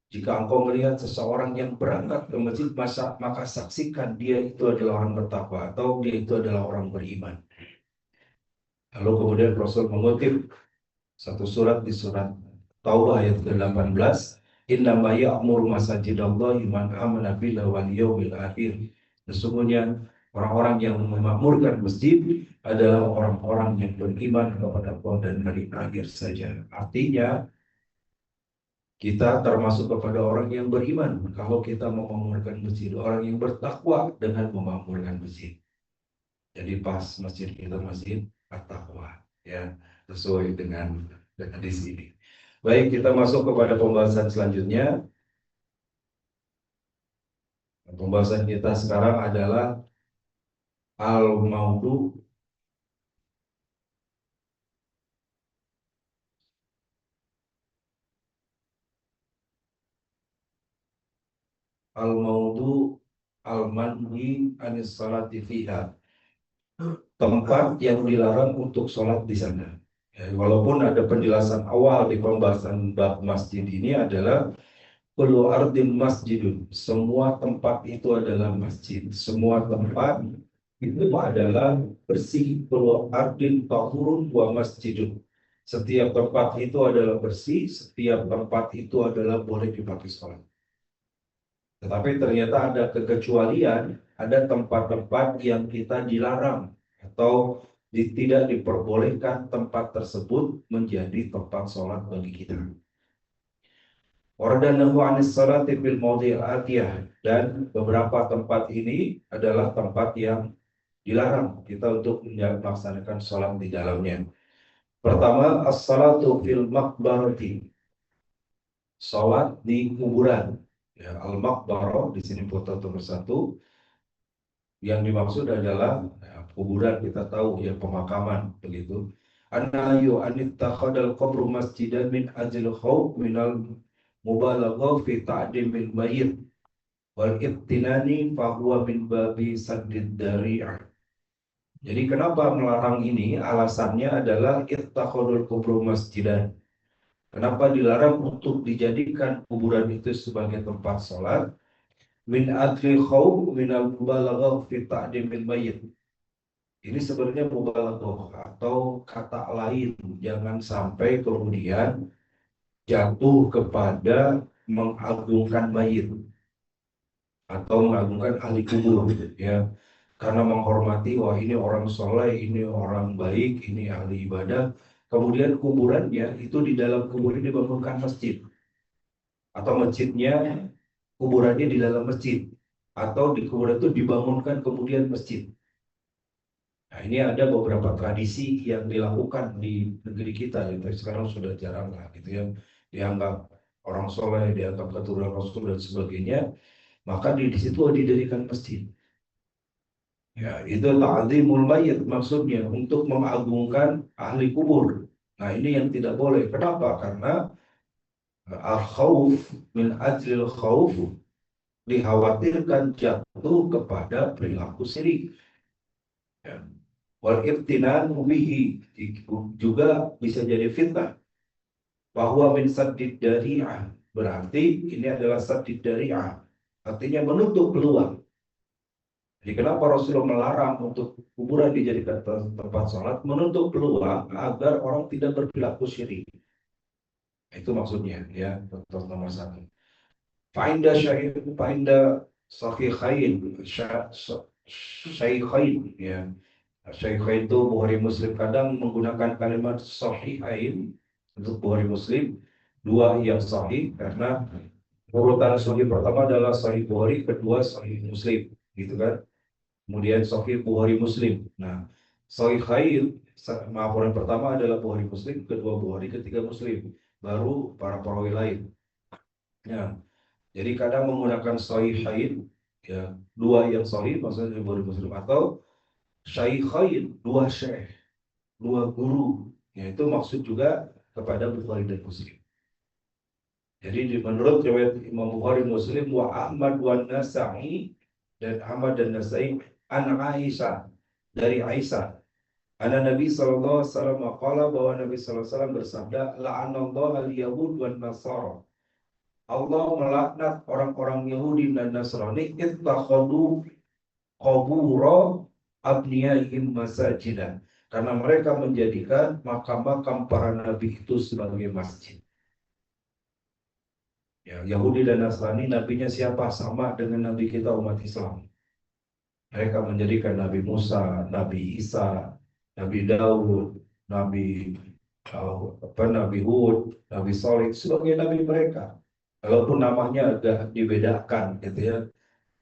Jika engkau melihat seseorang yang berangkat ke masjid, maka saksikan dia itu adalah orang bertakwa atau dia itu adalah orang beriman. Lalu kemudian Rasul mengutip satu surat di surat Taubah ayat ke-18, innama ya'muru masajidallahi man amana billahi wal yawmil akhir. Sesungguhnya orang-orang yang memakmurkan masjid adalah orang-orang yang beriman kepada Allah dan hari akhir saja. Artinya kita termasuk kepada orang yang beriman kalau kita memakmurkan masjid, orang yang bertakwa dengan memakmurkan masjid. Jadi pas masjid kita masjid at-taqwa, ya, sesuai dengan di sini. Baik, kita masuk kepada pembahasan selanjutnya. Pembahasan kita sekarang adalah al-maudu. Al-maudu al-manhi anis salati fiha. Tempat yang dilarang untuk sholat di sana. Ya, walaupun ada penjelasan awal di pembahasan bab masjid ini adalah kullu ardin masjidun. Semua tempat itu adalah masjid. Semua tempat itu adalah bersih. Kullu ardin tahurun wa masjidun. Setiap tempat itu adalah bersih. Setiap tempat itu adalah boleh dipakai sholat. Tetapi ternyata ada kekecualian, ada tempat-tempat yang kita dilarang atau tidak diperbolehkan tempat tersebut menjadi tempat sholat bagi kita. Ordanahu anis salati fil mawdi'il atiyah, dan beberapa tempat ini adalah tempat yang dilarang kita untuk melaksanakan sholat di dalamnya. Pertama, as-salatu fil maqbarati, sholat di kuburan. Ya, al-maqbarah di sini foto nomor 1. Yang dimaksud adalah ya, kuburan, kita tahu ya, pemakaman begitu. An-nahyu an ittakhadal qabru masjidan min ajli khawf minal mubalaghah fi ta'dimil mayyit wal ibtinani fa huwa min babi saddid dari'ah. Jadi kenapa melarang ini? Alasannya adalah ittakhadul qabru masjidan. Kenapa dilarang untuk dijadikan kuburan itu sebagai tempat sholat? Min adli khawf minal mubalaghah fi ta'dimil mayyit. Ini sebenarnya mubalaghah atau kata lain, jangan sampai kemudian jatuh kepada mengagungkan mayit atau mengagungkan ahli kubur, ya, karena menghormati, wah ini orang soleh, ini orang baik, ini ahli ibadah, kemudian kuburannya itu di dalam kubur ini dibangunkan masjid, atau masjidnya kuburannya di dalam masjid, atau di kuburan itu dibangunkan kemudian masjid. Nah, ini ada beberapa tradisi yang dilakukan di negeri kita, yang sekarang sudah jarang lah, gitu, yang dianggap orang soleh, dianggap keturunan Rasul dan sebagainya, maka di situ didirikan masjid. Ya, itu ta'zimul mayyit, maksudnya untuk mengagungkan ahli kubur. Nah, ini yang tidak boleh. Kenapa? Karena al-khawf min ajlil khawf, dikhawatirkan jatuh kepada perilaku syirik. Ya. Wal ibtinan bihi, juga bisa jadi fitnah. Bahwa min saddid dari'ah, berarti ini adalah saddid dari'ah, artinya menutup peluang. Jadi kenapa Rasulullah melarang untuk kuburan dijadikan tempat sholat? Menutup peluang agar orang tidak berperilaku syirik. Itu maksudnya, ya, contoh nomor 1. Fa'inda syahid, fa'inda sahihain, syaihain, ya. Syaihain itu Bukhari Muslim, kadang menggunakan kalimat sahihain untuk Bukhari Muslim, dua yang sahih, karena urutan sahih pertama adalah sahih Bukhari, kedua sahih Muslim, gitu kan? Kemudian Sahih Bukhari Muslim. Nah, Sahih Khair, laporan pertama adalah Bukhari Muslim, kedua Bukhari, ketiga Muslim, baru para perawi lain. Ya, jadi kadang menggunakan Sahih Khair, ya, dua yang Sahih, maksudnya Bukhari Muslim, atau Sahih Khair, dua syekh, dua guru. Ya, itu maksud juga kepada Bukhari dan Muslim. Jadi menurut riwayat Imam Bukhari Muslim, wa Ahmad wa Nasa'i, dan Ahmad dan Nasa'i, an Aisyah, dari Aisyah, ana Nabi sallallahu alaihi wasallam qala, bahwa Nabi sallallahu alaihi wasallam bersabda, la'anallahu al-yahud wan nasara, Allah melaknat orang-orang Yahudi dan Nasrani ittakhadu qubura abniyaihim masajidan, karena mereka menjadikan makam-makam para nabi itu sebagai masjid. Ya, Yahudi dan Nasrani nabinya siapa? Sama dengan nabi kita umat Islam. Mereka menjadikan Nabi Musa, Nabi Isa, Nabi Daud, Nabi Nabi Hud, Nabi Saleh sebagai nabi mereka. Walaupun namanya agak dibedakan gitu ya,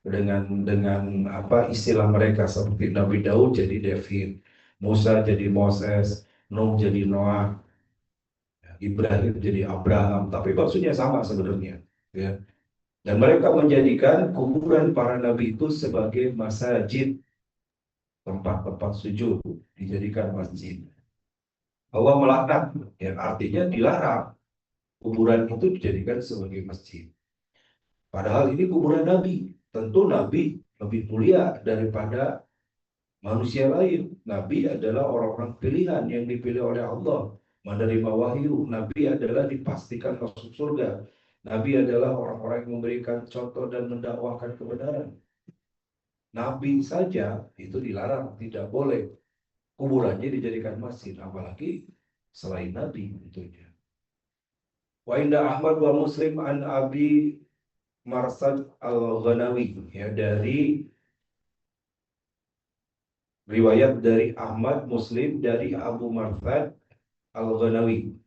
dengan apa istilah mereka, seperti Nabi Daud jadi David, Musa jadi Moses, Nuh jadi Noah, Ibrahim jadi Abraham, tapi maksudnya sama sebenarnya ya. Dan mereka menjadikan kuburan para nabi itu sebagai masjid, tempat-tempat sujud, dijadikan masjid. Allah melaknat, yang artinya dilarang kuburan itu dijadikan sebagai masjid. Padahal ini kuburan nabi, tentu nabi lebih mulia daripada manusia lain. Nabi adalah orang-orang pilihan yang dipilih oleh Allah menerima wahyu. Nabi adalah dipastikan masuk surga. Nabi adalah orang-orang yang memberikan contoh dan mendakwahkan kebenaran. Nabi saja itu dilarang, tidak boleh kuburannya dijadikan masjid, apalagi selain Nabi tentunya. Wa inda Ahmad wa Muslim an Abi Marsad al-Ghanawi, ya, dari riwayat dari Ahmad, Muslim dari Abu Marsad al-Ghanawi,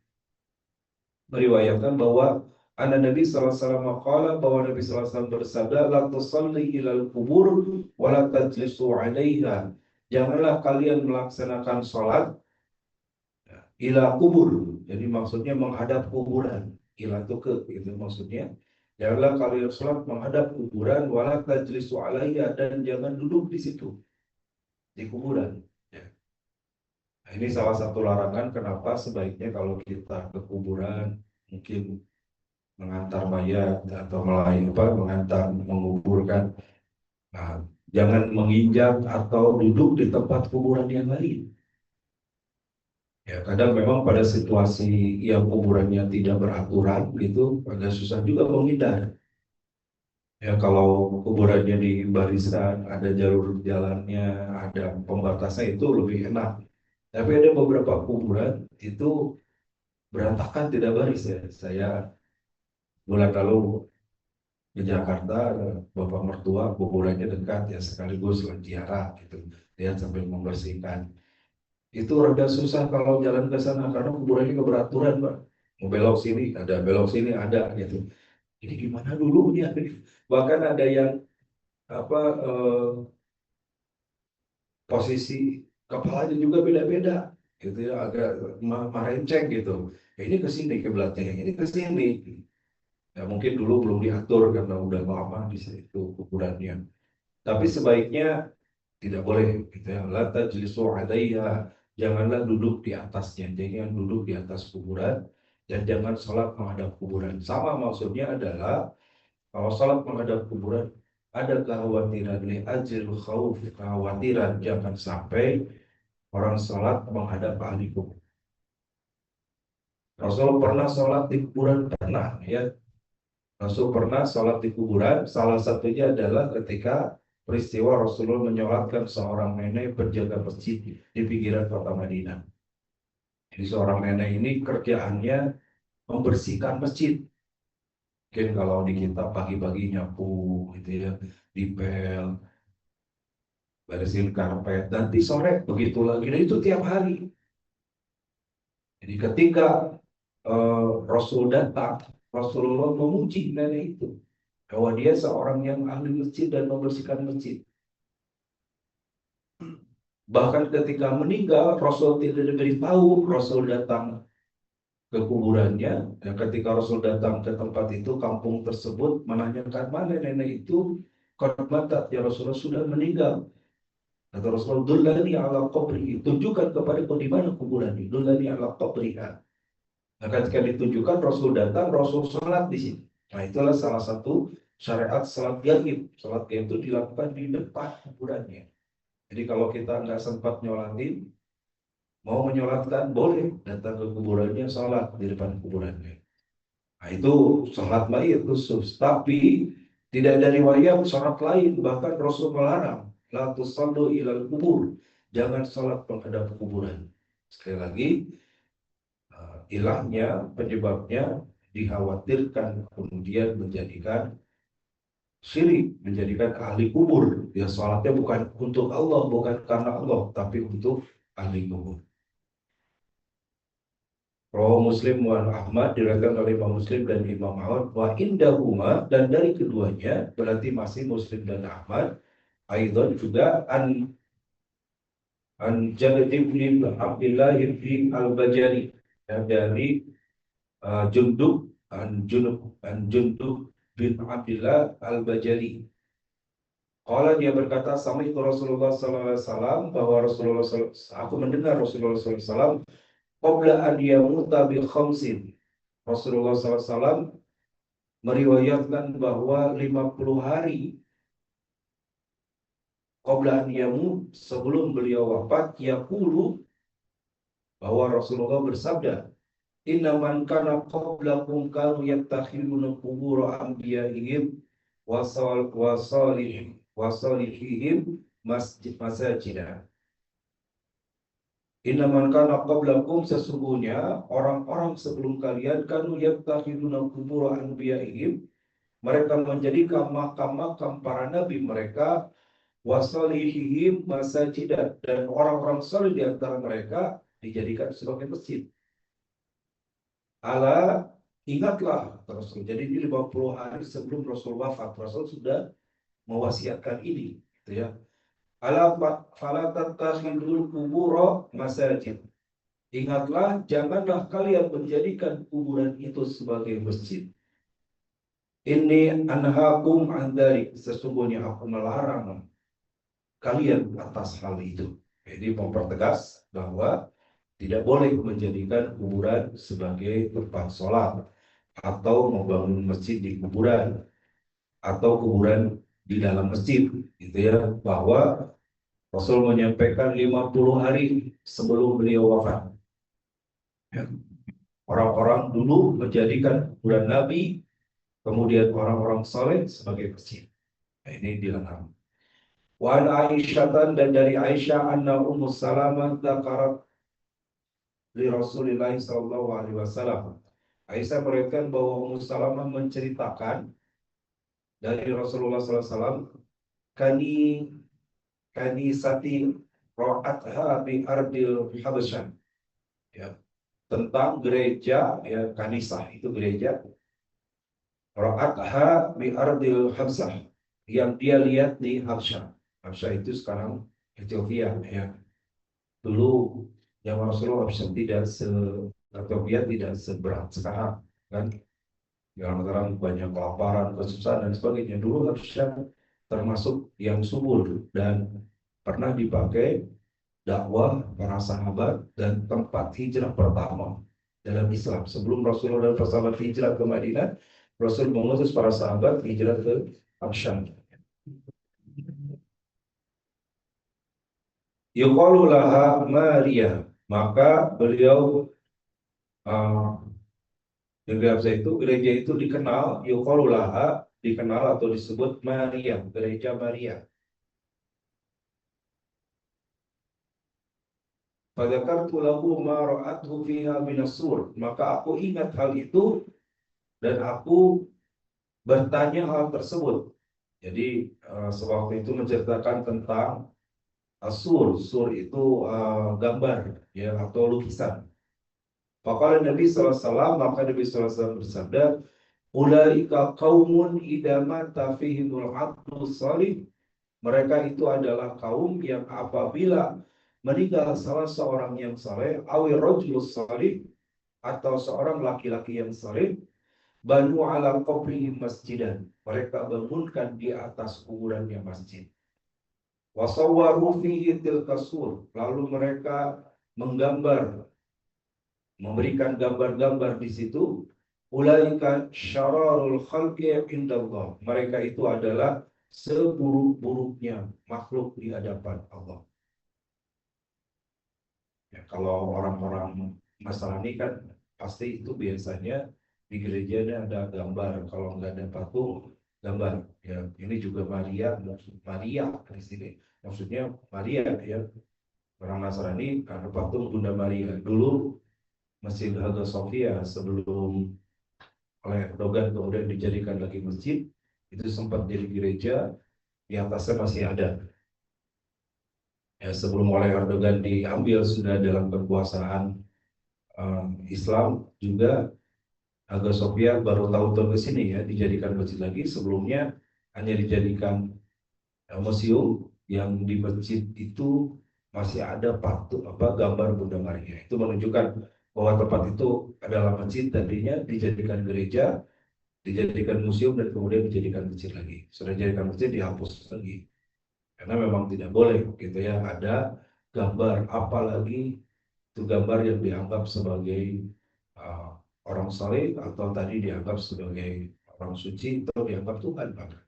meriwayatkan bahwa Nabi sallallahu alaihi wasallam qala, bahwa Nabi sallallahu alaihi wasallam bersabda, la tusalli ilal kubur wa la tajlisu 'alaiha. Janganlah kalian melaksanakan salat ila kubur. Jadi maksudnya menghadap kuburan. Ila itu ke, itu maksudnya. Janganlah kalian salat menghadap kuburan, wa la tajlisu 'alaiha, dan jangan duduk di situ, di kuburan. Ya. Nah, ini salah satu larangan kenapa sebaiknya kalau kita ke kuburan, mungkin mengantar mayat atau mengantar menguburkan. Nah, jangan menginjak atau duduk di tempat kuburan yang lain. Ya, kadang memang pada situasi yang kuburannya tidak beraturan gitu, agak susah juga menghindar. Ya, kalau kuburannya di barisan, ada jalur jalannya, ada pembatasnya, itu lebih enak. Tapi ada beberapa kuburan itu berantakan, tidak baris ya. Saya bulan lalu di Jakarta, bapak mertua kuburannya dekat ya, sekaligus ziarah gitu, dia sambil membersihkan. Itu rada susah kalau jalan ke sana karena kuburannya keberaturan, Pak. Mau belok sini ada, belok sini ada gitu. Ini gimana dulu ya? Bahkan ada yang apa posisi kepalanya juga beda-beda gitu ya, agak melenceng gitu. Ya, ini ke sini kiblatnya, yang ini ke sini. Ya, mungkin dulu belum diatur karena udah lama di situ kuburannya. Tapi sebaiknya tidak boleh gitu ya. La tajlisu 'alaiha, janganlah duduk di atasnya, jangan duduk di atas kuburan, dan jangan sholat menghadap kuburan. Sama maksudnya adalah kalau sholat menghadap kuburan ada kekhawatiran, li ajil khauf, kekhawatiran jangan sampai orang sholat menghadap ahli kubur. Rasul pernah sholat di kuburan, pernah ya. Rasul pernah sholat di kuburan, salah satunya adalah ketika peristiwa Rasulullah menyolatkan seorang nenek berjaga masjid di pinggiran kota Madinah. Jadi seorang nenek ini kerjaannya membersihkan masjid. Mungkin kalau di kita pagi-pagi nyapu gitu ya, dipel, beresin karpet, nanti sore begitu lagi. Dan itu tiap hari. Jadi ketika Rasul datang, Rasulullah memuji nenek itu bahwa dia seorang yang ahli masjid dan membersihkan masjid. Bahkan ketika meninggal, Rasul tidak diberitahu Rasul datang ke kuburannya. Dan ketika Rasul datang ke tempat itu, kampung tersebut menanyakan mana nenek itu. Korbatat, ya Rasulullah sudah meninggal. Kata Rasulullah, dullani ala qabri, tunjukkan kepada di mana kuburannya. Dullani ala qabriha. Nah, ketika ditunjukkan, Rasul datang, Rasul sholat di sini. Nah, itulah salah satu syariat salat gaib. Salat gaib itu dilakukan di depan kuburannya. Jadi kalau kita nggak sempat nyolatin, mau menyolatkan boleh datang ke kuburannya, sholat di depan kuburannya. Nah, itu sholat mayit khusus. Tapi tidak ada riwayat sholat lain. Bahkan Rasul melarang. La tusallu ilal kubur. Jangan sholat menghadap kuburan. Sekali lagi, ilahnya, penyebabnya dikhawatirkan kemudian menjadikan syirik, menjadikan ahli kubur. Ya, sholatnya bukan untuk Allah, bukan karena Allah, tapi untuk ahli kubur. Rawahu Muslim wa Ahmad, diriwayatkan oleh Imam Muslim dan Imam Ahmad, wa indahuma, dan dari keduanya berarti masih Muslim dan Ahmad. Aidan juga an Jabir bin Abdullah bin Al-Bajali, ya, dari Jundub bin Abdullah Al-Bajali. Kalau dia berkata, sama itu Rasulullah SAW, bahwa aku mendengar Rasulullah SAW, qabla an yamuta bi khamsin. Rasulullah SAW meriwayatkan bahwa 50 hari qabla an yamut, sebelum beliau wafat, yaqulu, bahwa Rasulullah bersabda, inna man kana qablakum kanu yattakhiduna qubur anbiya'ihim wasalihihim masjidah. Inna man kana qablakum, sesungguhnya orang-orang sebelum kalian kanu yattakhiduna qubur anbiya'ihim, mereka menjadikan makam-makam para nabi mereka, wasalihihim masajidah, dan orang-orang saleh di antara mereka dijadikan sebagai masjid. Ala, ingatlah Rasul. Jadi di 50 hari sebelum Rasul wafat, Rasul sudah mewasiatkan ini, gitu ya. Ala fala tattakhidul qubur masajid. Ingatlah, janganlah kalian menjadikan kuburan itu sebagai masjid. Ini anhaakum an dzalik, sesungguhnya aku melarang kalian atas hal itu. Jadi mempertegas bahwa tidak boleh menjadikan kuburan sebagai tempat sholat, atau membangun masjid di kuburan, atau kuburan di dalam masjid, gitu ya. Bahwa Rasul menyampaikan 50 hari sebelum beliau wafat, orang-orang dulu menjadikan kuburan Nabi, kemudian orang-orang soleh sebagai masjid. Nah, ini dilarang. Wa Aisyah, dan dari Aisyah, anna Ummu Salamah dzakarat li Rasulillah sallallahu alaihi wasallam. Aisyah meriwayatkan bahwa Ummu Salamah menceritakan dari Rasulullah sallallahu alaihi wasallam, kani sati ra'atha bi ardil Habasyah, ya, tentang gereja, ya, kanisah itu gereja, ra'atha bi ardil Habsah, yang dia lihat di Habsyah. Habsyah itu sekarang Ethiopia, ya. Dulu yang Rasulullah Habsyah tidak Ethiopia tidak seberat sekarang, kan. Sekarang banyak kelaparan, kesusahan dan sebagainya. Dulu Habsyah termasuk yang subur dan pernah dipakai dakwah para sahabat dan tempat hijrah pertama dalam Islam. Sebelum Rasulullah dan para sahabat hijrah ke Madinah, Rasul mengutus para sahabat hijrah ke Habsyah. Yuqalu laha Maria, maka beliau gereja itu dikenal, yuqalu laha, dikenal atau disebut Maria, gereja Maria. Fadzakartu lahu ma ra'athu fiha minasur, maka aku ingat hal itu dan aku bertanya hal tersebut. Jadi sewaktu itu menceritakan tentang sur itu gambar, ya, atau lukisan. Faqala Nabi SAW, maka Nabi SAW bersabda, ulaika qaumun idama tafihimul abdu salih, mereka itu adalah kaum yang apabila meninggal salah seorang yang saleh, awi rajulus salih, atau seorang laki-laki yang saleh, banu ala qabrihim masjidan, mereka bangunkan di atas kuburannya masjid. Wasawwaru fihi tilka sur, lalu mereka menggambar, memberikan gambar-gambar di situ. Ulaika syararul khalqi indallah, mereka itu adalah seburuk-buruknya makhluk di hadapan Allah. Ya, kalau orang-orang Nasrani kan pasti itu biasanya di gerejanya ada gambar, kalau nggak ada patung, gambar. Ya, ini juga Maria, Maria di sini. Maksudnya Maria ya, orang Nasrani karena patung Bunda Maria. Dulu Masjid Hagia Sophia sebelum oleh Erdogan kemudian dijadikan lagi masjid, itu sempat jadi gereja, di atasnya masih ada. Ya, sebelum oleh Erdogan diambil sudah dalam kekuasaan Islam juga. Hagia Sophia baru tahun-tahun ke sini ya dijadikan masjid lagi. Sebelumnya hanya dijadikan museum, yang di masjid itu masih ada patung gambar Bunda Maria. Itu menunjukkan bahwa tempat itu adalah masjid, tadinya dijadikan gereja, dijadikan museum, dan kemudian dijadikan masjid lagi. Sudah dijadikan masjid dihapus lagi karena memang tidak boleh gitu ya ada gambar, apalagi itu gambar yang dianggap sebagai uh, orang saleh atau tadi dianggap sebagai orang suci atau dianggap Tuhan bahkan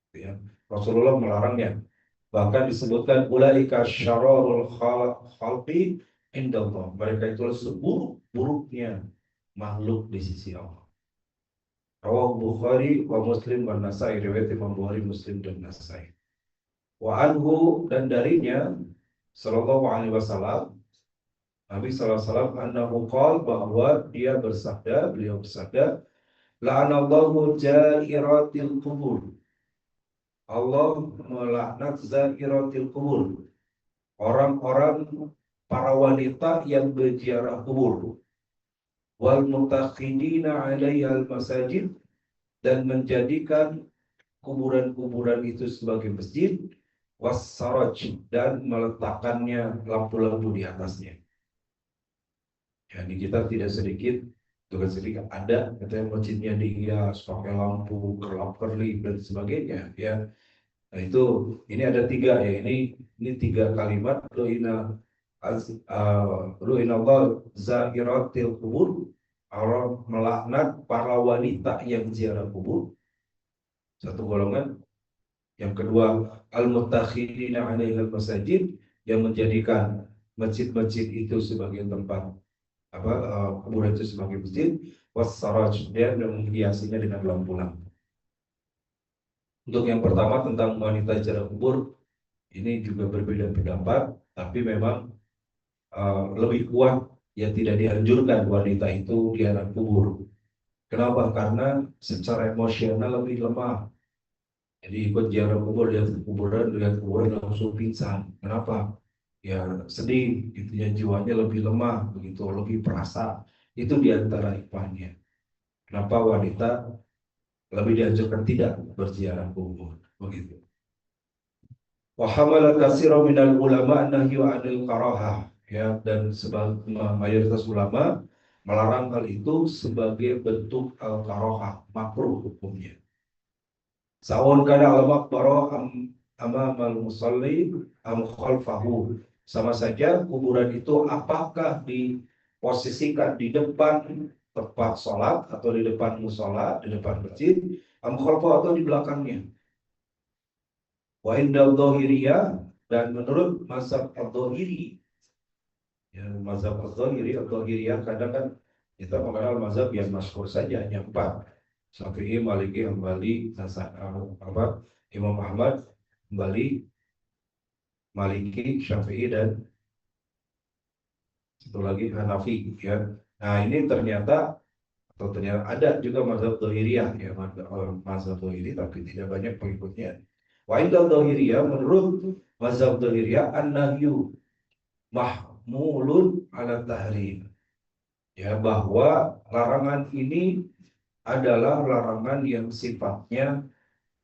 gitu ya. Rasulullah melarangnya, bahkan disebutkan ulaika syararul khalqi indallah, mereka itu seburuk-buruknya makhluk di sisi Allah. Rawahu Bukhari wa Muslim wa Nasai, riwayat Imam Bukhari, Muslim dan Nasai. Wa anhu, dan darinya sallallahu alaihi wasallam, Nabi sallallahu alaihi wasallam, annahu qala, bahwa dia bersabda, beliau bersabda, la'anallahu jairatil kubur, Allah melaknat zairatil kubur, orang-orang, para wanita yang berziarah kubur, wal mutakhidina 'alaiha al masajid, dan menjadikan kuburan-kuburan itu sebagai masjid, wassaraj, dan meletakkannya lampu-lampu di atasnya. Ya, di kita tidak sedikit, bukan sedikit, ada katanya masjidnya dihias pakai lampu, kerlap-kerlip dan sebagainya. Ya, nah itu ini ada tiga ya, ini tiga kalimat ru'ina Allah zairatil kubur, Allah melaknat para wanita yang ziarah kubur, satu golongan. Yang kedua, al-muttakhidina 'alaiha masajid, yang menjadikan masjid-masjid itu sebagai tempat kuburan itu sebagai masjid, wassaraj, dan menghiasinya dengan lampu-lampu. Untuk yang pertama tentang wanita ziarah kubur, ini juga berbeda pendapat, tapi memang lebih kuat ya tidak dianjurkan wanita itu ziarah kubur. Kenapa? Karena secara emosional lebih lemah. Jadi ikut ziarah kubur, lihat kuburan langsung pingsan. Kenapa? Ya sedih, gitu ya, jiwanya lebih lemah, begitu, lebih perasa. Itu diantara hikmahnya. Kenapa wanita lebih dianjurkan tidak berziarah kubur, begitu. Wa hamala katsira minal ulama nahyu 'anil karahah, ya, dan mayoritas ulama melarang hal itu sebagai bentuk al-karahah, makruh hukumnya. Sawon kana al-maqbara amamal musalli am khalfahu. Sama saja kuburan itu apakah diposisikan di depan tempat sholat atau di depan musola, di depan masjid, am khalfahu, atau di belakangnya. Wa inda dhahiriyah, dan menurut mazhab al-dhahiri, ya, mazhab al-dhahiriyah kadang kan kita mengenal mazhab yang masyhur saja, hanya empat: Syafi'i, Maliki, Hambali, Imam Ahmad, Hambali, Maliki, Syafi'i, dan satu lagi Hanafi, ya. Nah, ini ternyata ada juga mazhab Dhahiriyah, ya, mazhab Dhahiri, tapi tidak banyak pengikutnya. Wa indal Dhahiriyah, menurut mazhab Dhahiriyah, an-nahyu mahmulun ala tahrim, ya, bahwa larangan ini adalah larangan yang sifatnya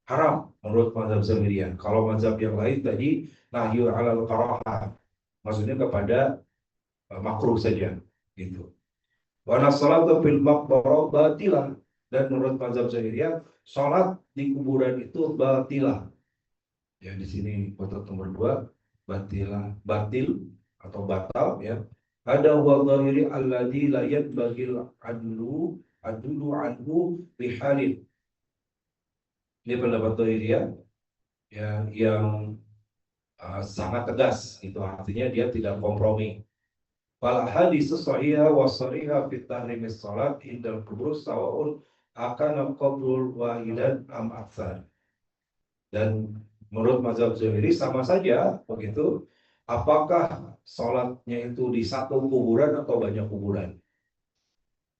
haram menurut mazhab Zahiriyah. Kalau mazhab yang lain tadi nahyu alal karahah, maksudnya kepada makruh saja, gitu. Wa nasalatu fil maqbarah batilah, dan menurut mazhab Zahiriyah salat di kuburan itu batilah. Ya, di sini kotak nomor 2, batilah, batil atau batal, ya. Ada wa dhahiri alladzi la yadbagil adlu anhu bihalin. Ini pendapat Dhahiriyah, ya, yang sangat tegas, itu artinya dia tidak kompromi. Fal hadis sahihah wa sarihah fi tahrimis salat indal kubur sawaun akan qabrul wahidan am aktsar. Dan menurut mazhab Zuhairi sama saja begitu. Apakah sholatnya itu di satu kuburan atau banyak kuburan?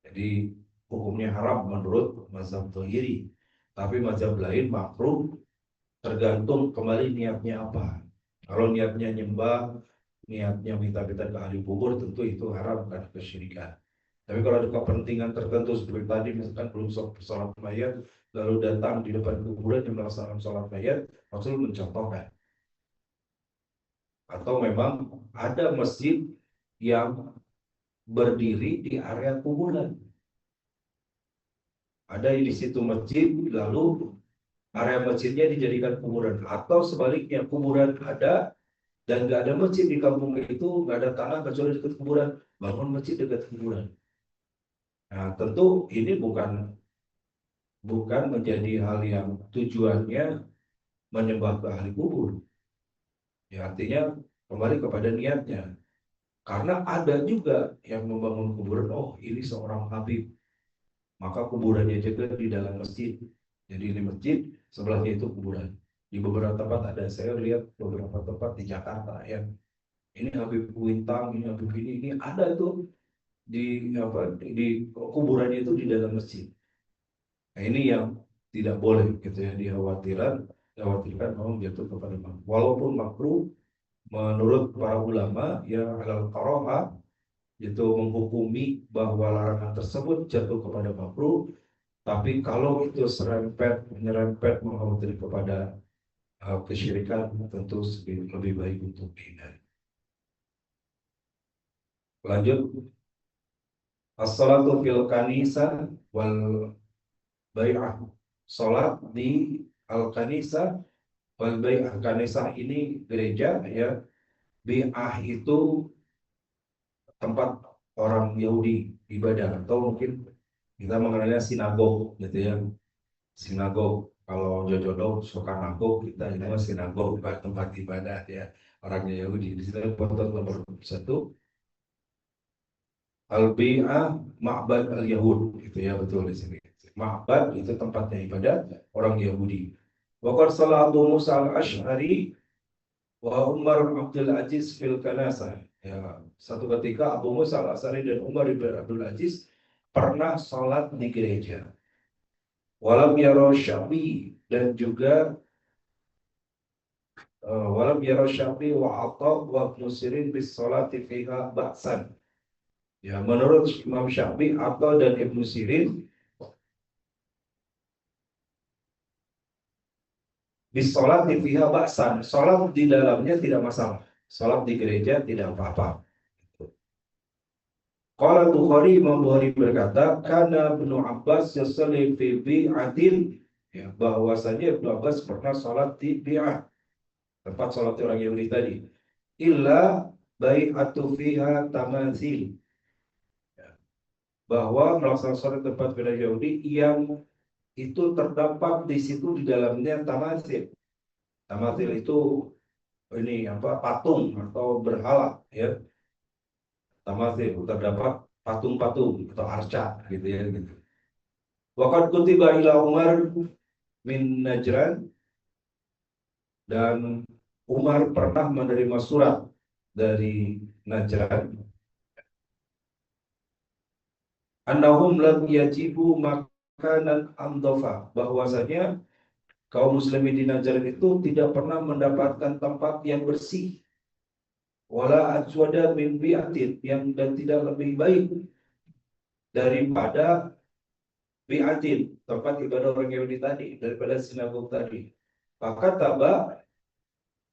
Jadi hukumnya haram menurut mazhab Zuhairi. Tapi mazhab lain makruh, tergantung kembali niatnya apa. Kalau niatnya nyembah, niatnya minta-minta ke ahli kubur, tentu itu haram kan kesyirikan. Tapi kalau ada kepentingan tertentu seperti tadi, misalkan belum sholat mayat, lalu datang di depan kuburan yang melaksanakan sholat mayat, Rasul mencontohkan. Atau memang ada masjid yang berdiri di area kuburan. Ada di situ masjid, lalu area masjidnya dijadikan kuburan. Atau sebaliknya, kuburan ada dan nggak ada masjid di kampung itu, nggak ada tanah kecuali dekat kuburan, bangun masjid dekat kuburan. Nah, tentu ini bukan menjadi hal yang tujuannya menyembah ke ahli kubur. Ya, artinya kembali kepada niatnya. Karena ada juga yang membangun kuburan, oh ini seorang habib, maka kuburannya juga di dalam masjid. Jadi ini masjid, sebelahnya itu kuburan. Di beberapa tempat ada, saya lihat beberapa tempat di Jakarta yang ini Habib Kuintang, ini Habib ini ada tuh di apa di kuburannya itu di dalam masjid. Nah, ini yang tidak boleh gitu ya, dikhawatirkan mau jatuh kepada makruh. Walaupun makruh menurut para ulama ya halal karohah, itu menghukumi bahwa larangan tersebut jatuh kepada makruh, tapi kalau itu menyerempet mengkhawatirkan kepada kesyirikan, tentu lebih baik untuk dihindari. Lanjut, as-salatu fil kanisa wal bai'ah. Salat di al-kanisa wal bai'ah. Kanisa ini gereja ya. Bai'ah itu tempat orang Yahudi ibadah, atau mungkin kita mengenalnya sinagog gitu ya. Sinagog, kalau Jojodo suka nagog, kita ini mah sinagog, bukan tempat ibadah ya orangnya Yahudi. Di situ foto nomor satu, al-bai'ah ma'bad al-Yahud, itu ya, betul di sini. Ma'bad itu tempatnya ibadah orang Yahudi. Wa qad salla Abu Musa al-Asy'ari wa Umar Abdul Aziz fil kanasa. Ya, satu ketika Abu Musa al-Asy'ari dan Umar bin Abdul Aziz pernah sholat di gereja. Walam yaro Syafi'i, dan juga walam yaro Syafi'i wa Atha wa Ibnu Sirin bis sholati fiha ba'san. Ya, menurut Imam Syafi'i, Atha dan Ibnu Sirin, bis sholati fiha ba'san, sholat di dalamnya tidak masalah, sholat di gereja tidak apa-apa. Qala Bukhari, Imam Bukhari berkata, karena Ibnu Abbas yusalli fi bi'atin, ya, bahwasanya Ibnu Abbas pernah sholat di bi'ah, tempat sholat orang Yahudi tadi. Illa bai'atu fiha tamanzil, bahwa melaksanakan sholat tempat orang Yahudi yang itu terdapat di situ di dalamnya tamanzil. Tamanzil itu ini apa, patung atau berhala ya. Tamanzil terdapat patung-patung atau arca gitu ya gitu. Waqad kutiba ila Umar min Najran, dan Umar pernah menerima surat dari Najran, annahum lam yajibu makanan amdofa, bahwasanya kaum muslimin di Najran itu tidak pernah mendapatkan tempat yang bersih, wala ajwada min bi'atin, yang dan tidak lebih baik daripada bi'atin, tempat ibadah orang Yahudi tadi, daripada sinagog tadi. Maka taba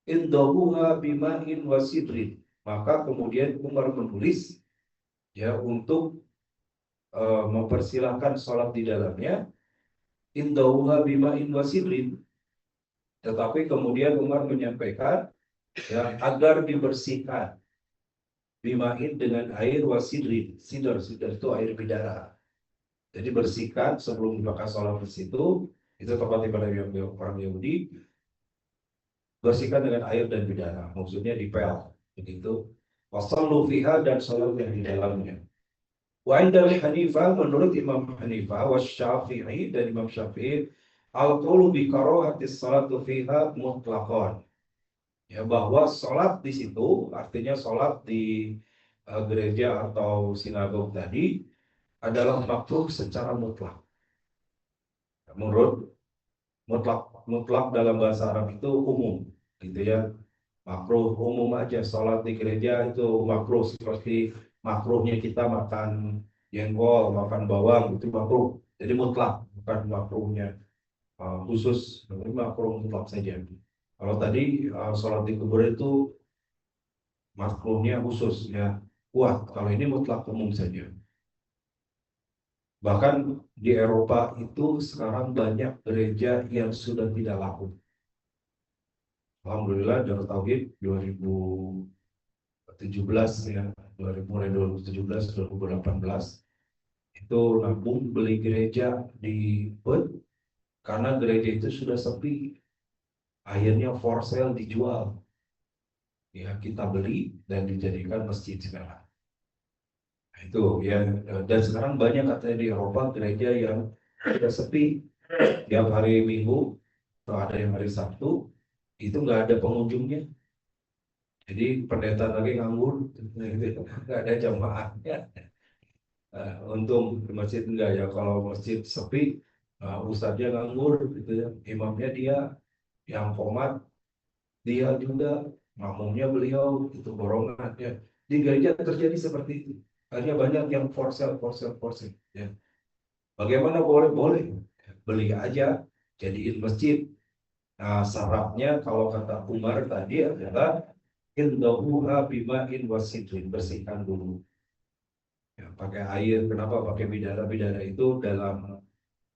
indahuha bima'in wasidrin, maka kemudian Umar menulis ya untuk mempersilahkan sholat di dalamnya, indahuha bima'in wasidrin, tetapi kemudian Umar menyampaikan ya agar dibersihkan bima'in dengan air wasidrin. Sidar itu air bidara. Jadi bersihkan sebelum dipakai sholat di situ. Itu tempat ibadah orang Yahudi. Bersihkan dengan air dan bidara, maksudnya dipel begitu. Wasallu fiha, dan salat yang di dalamnya. Wa inda Hanifah, menurut Imam Hanifah, wa Syafi'i, dan Imam Syafi'i, al-qawlu bi karahatis salatu fiha mutlaqan. Ya, bahwa sholat di situ, artinya sholat di gereja atau sinagog tadi adalah makruh secara mutlak. Menurut mutlak, mutlak dalam bahasa Arab itu umum, gitu ya. Makruh umum aja, sholat di gereja itu makruh, seperti makruhnya kita makan jengkol, makan bawang, itu makruh. Jadi mutlak, bukan makruhnya khusus, tapi makruh mutlak saja. Kalau tadi sholat di kuburan itu makruhnya khusus, ya kuat. Kalau ini mutlak umum saja. Bahkan di Eropa itu sekarang banyak gereja yang sudah tidak laku. Alhamdulillah Darut Tauhid 2017 ya, 2000, mulai 2017 2018 itu nabung beli gereja di Perth, karena gereja itu sudah sepi, akhirnya for sale dijual, ya kita beli dan dijadikan masjid sekarang. Nah, itu ya, dan sekarang banyak katanya di Eropa gereja yang sudah sepi, tiap hari Minggu atau ada yang hari Sabtu itu nggak ada pengunjungnya, jadi pendeta lagi nganggur, nggak ada jamaahnya. Untung di masjid enggak ya, kalau masjid sepi, ustadznya nganggur gitu ya, imamnya dia yang komat, dia juga makmumnya beliau, itu borongannya. Di gereja terjadi seperti itu, hanya banyak yang for sale ya. Bagaimana, boleh boleh beli aja, jadiin masjid. Nah, syaratnya kalau kata Umar tadi adalah indahuha bima'in wasidrin, bersihkan dulu. Ya, pakai air. Kenapa pakai bidara? Bidara itu dalam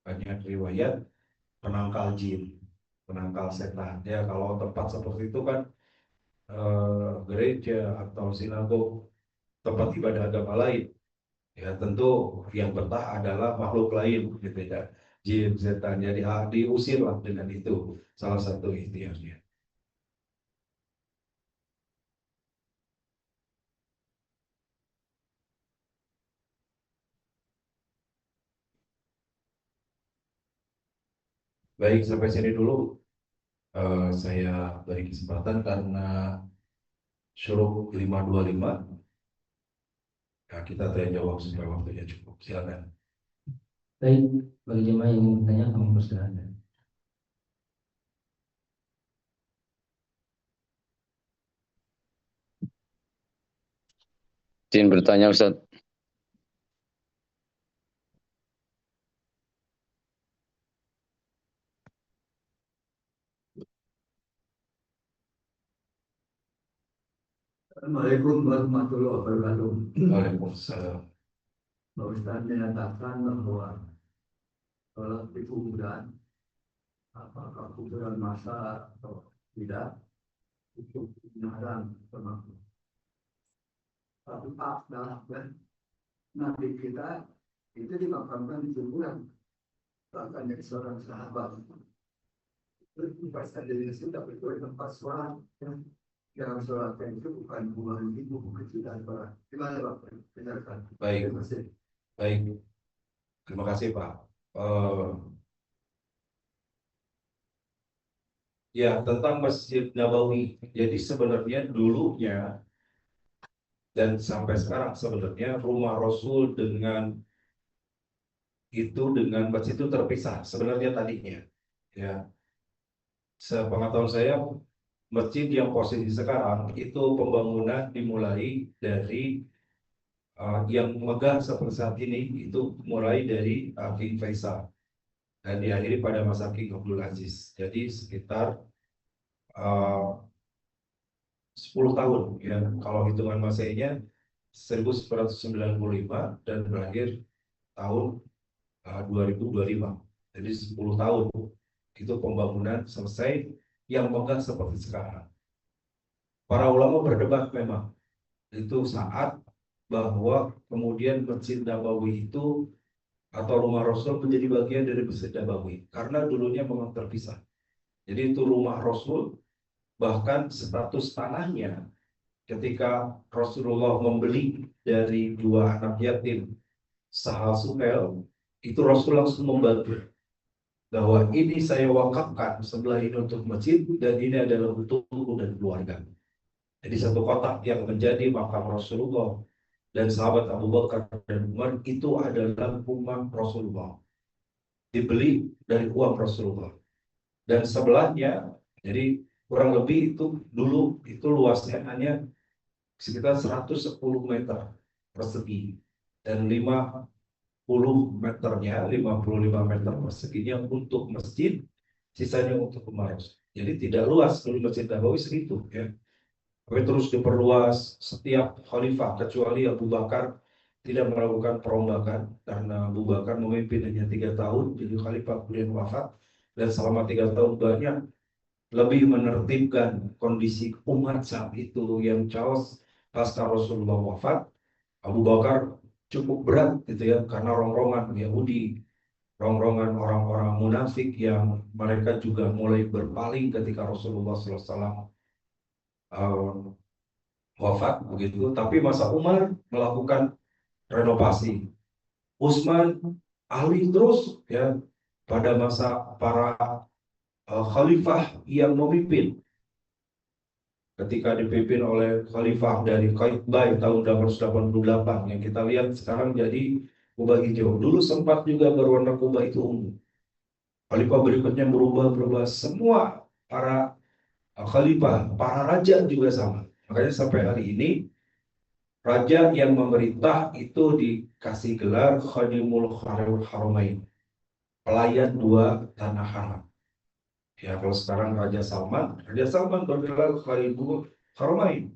banyak riwayat penangkal jin, penangkal setan. Ya, kalau tempat seperti itu kan gereja atau sinagog, tempat ibadah agama lain. Ya, tentu yang betah adalah makhluk lain, gitu ya. Jin, setan, jadi diusir lah dengan itu. Salah satu ikhtiarnya. Baik, sampai sini dulu. Saya beri kesempatan karena suruh 525. Ya, kita tanya jawab sampai waktunya cukup. Silakan. Baik, bagi jemaah yang ingin bertanya, kami persilakan. Izin bertanya Ustaz. Assalamualaikum warahmatullahi wabarakatuh. Waalaikumsalam. Pak Ustaz menyatakan bahwa sholat di kuburan, apakah kuburan masa atau tidak, itu dilarang termasuk. Tapi Pak, dalam Nabi kita itu dimakamkan di kuburan, bahkan dari seorang sahabat. Itu pasti dari sudah berkuat tempat sholat. Yang sholatnya itu bukan bulan itu, bukan tidak sholat. Gimana Pak? Benarkan. Baik, Terima kasih. baik. Terima kasih Pak. Eh, ya, tentang Masjid Nabawi. Jadi sebenarnya dulunya dan sampai sekarang sebenarnya rumah Rasul dengan masjid itu terpisah sebenarnya tadinya. Ya, sepengetahuan saya masjid yang posisi sekarang itu pembangunan dimulai dari yang megah seperti saat ini, itu mulai dari King Faisal dan diakhiri pada masa King Abdul Aziz. Jadi sekitar uh, 10 tahun ya, kalau hitungan Masehinya 1995 dan berakhir tahun 2025. Jadi 10 tahun itu pembangunan selesai yang megah seperti sekarang. Para ulama berdebat memang itu saat bahwa kemudian Masjid Nabawi itu atau rumah Rasul menjadi bagian dari Masjid Nabawi karena dulunya memang terpisah. Jadi itu rumah Rasul, bahkan status tanahnya ketika Rasulullah membeli dari dua anak yatim sahal supel, itu Rasul langsung membantu bahwa ini saya wakafkan sebelah ini untuk masjid dan ini adalah untukku dan keluarga. Jadi satu kotak yang menjadi makam Rasulullah dan sahabat Abu Bakar dan Umar itu adalah rumah Rasulullah, dibeli dari uang Rasulullah. Dan sebelahnya, jadi kurang lebih itu dulu itu luasnya hanya sekitar 110 meter persegi dan 55 meter perseginya untuk masjid, sisanya untuk umat. Jadi tidak luas dulu Masjid Nabawi segitu ya. Tapi terus diperluas setiap khalifah kecuali Abu Bakar tidak melakukan perombakan karena Abu Bakar memimpin hanya 3 tahun, jadi khalifah kemudian wafat dan selama 3 tahun banyak lebih menertibkan kondisi umat saat itu yang chaos pasca Rasulullah wafat. Abu Bakar cukup berat gitu ya karena rongrongan Yahudi, rongrongan orang-orang munafik yang mereka juga mulai berpaling ketika Rasulullah SAW wafat begitu. Tapi masa Umar melakukan renovasi, Utsman, Ali terus ya pada masa para khalifah yang memimpin. Ketika dipimpin oleh khalifah dari Qaitbay tahun 888 yang kita lihat sekarang jadi kubah hijau. Dulu sempat juga berwarna kubah itu ungu. Khalifah berikutnya berubah semua para khalifah, para raja juga sama. Makanya sampai hari ini raja yang memerintah itu dikasih gelar Khadimul Haramain, pelayan dua tanah haram. Ya kalau sekarang Raja Salman bergelar Khaliful Haramain.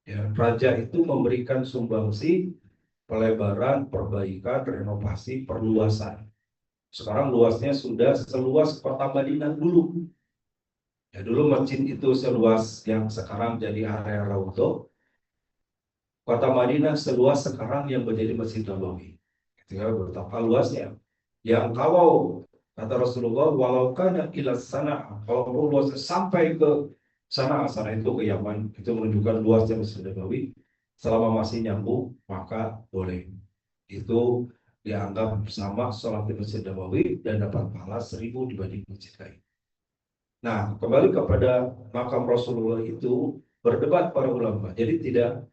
Ya, raja itu memberikan sumbangsi pelebaran, perbaikan, renovasi, perluasan. Sekarang luasnya sudah seluas kota Madinah dulu. Ya, dulu masjid itu seluas yang sekarang jadi area Raudhah. Kota Madinah seluas sekarang yang menjadi Masjid Nabawi. Tinggal betapa luasnya. Yang kalau kata Rasulullah, walau kana ila sana, kalau luasnya sampai ke sana itu ke Yaman, itu menunjukkan luasnya Masjid Nabawi. Selama masih nyambung, maka boleh. Itu dianggap sama sholat di Masjid Nabawi dan dapat pahala 1000 dibanding masjid lain. Nah, kembali kepada makam Rasulullah itu berdebat para ulama. Jadi tidak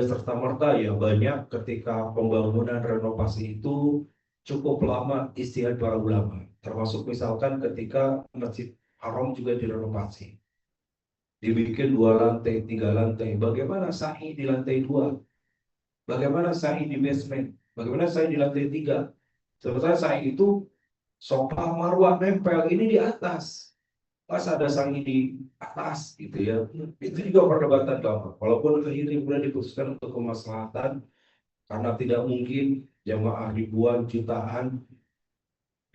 serta-merta ya banyak ketika pembangunan renovasi itu cukup lama istihad para ulama. Termasuk misalkan ketika Masjid Haram juga direnovasi. Dibikin 2 lantai, 3 lantai. Bagaimana sa'i di lantai 2? Bagaimana sa'i di basement? Bagaimana sa'i di lantai 3? Sementara sa'i itu sofa marwah nempel ini di atas. Pas ada sa'i di atas gitu ya. Itu juga perdebatan lama. Walaupun akhirnya sudah diputuskan untuk kemaslahatan karena tidak mungkin jamaah ribuan jutaan